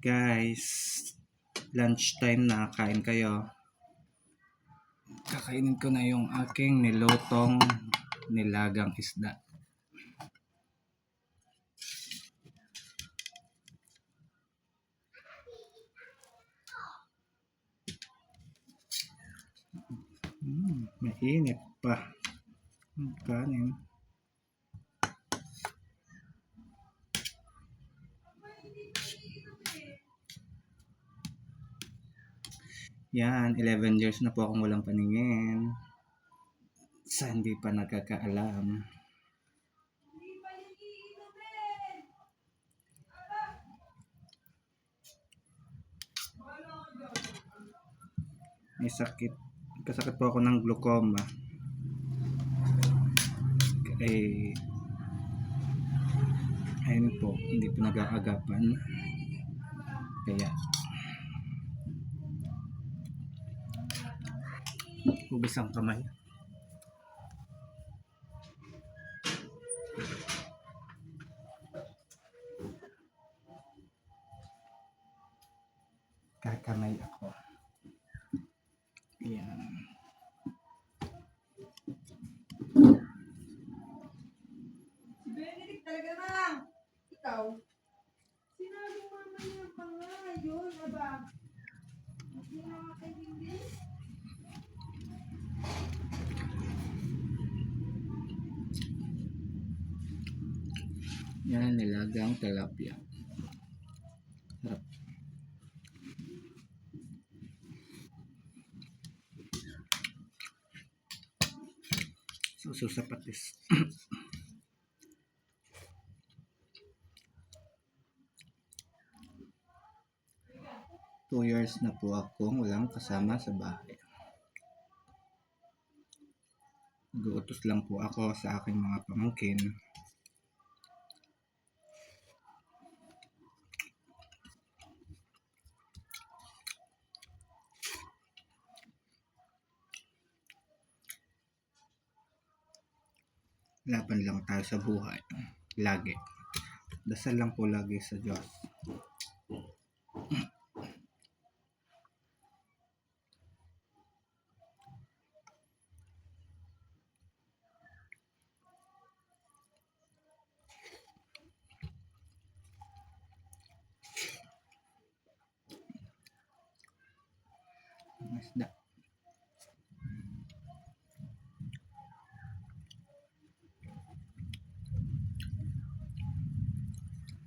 Guys, lunchtime na, kain kayo. Kakainin ko na yung aking nilutong nilagang isda. Mainit pa ang kanin. Yan, 11 years na po akong walang paningin. Sa hindi pa nagkakaalam. May sakit. Kasakit po ako ng glaucoma. Ayun po, hindi po nag-aagapan. Kaya ubos ang kamay. Kakamay ako. Yan. Si Benedict talaga naman. Ikaw. Sinabi mo naman yung pangayon, aba. Hindi na makaintindi. Yan, nilagang tilapia. Sarap. Suso sa patis. 2 years na po akong walang kasama sa bahay. Nag-uutos lang po ako sa aking mga pamangkin. Laban lang tayo sa buhay. Lagi. Dasal lang po lagi sa Diyos. Isda.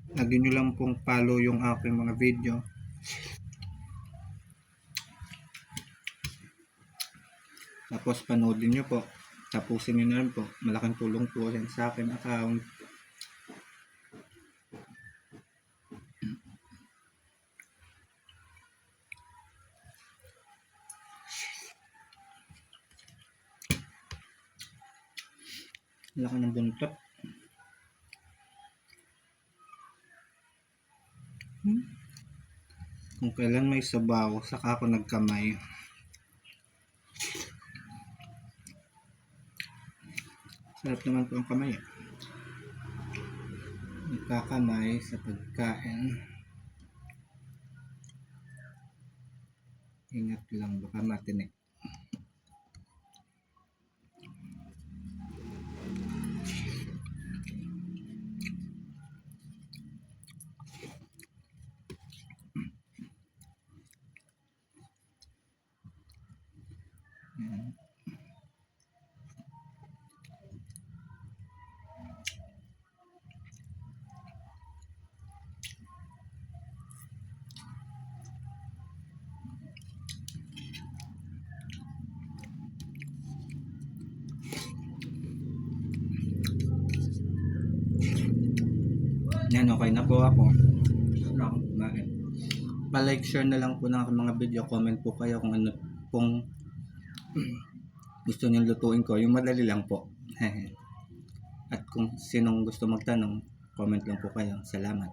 Lagi nyo lang pong follow yung aking mga video. Tapos panoodin nyo po. Tapusin nyo na rin po. Malaking tulong po yan sa akin account. Laki ng buntot. Kung kailan may sabaw, saka ako nagkamay. Sarap naman po ang kamay. Nagkakamay sa pagkain. Ingat lang, baka matinik. Yan, okay na po ako. Pa-like, share na lang po ng aking mga video. Comment po kayo kung ano pong gusto niyong lutuin ko. Yung madali lang po. At kung sinong gusto magtanong, comment lang po kayo. Salamat.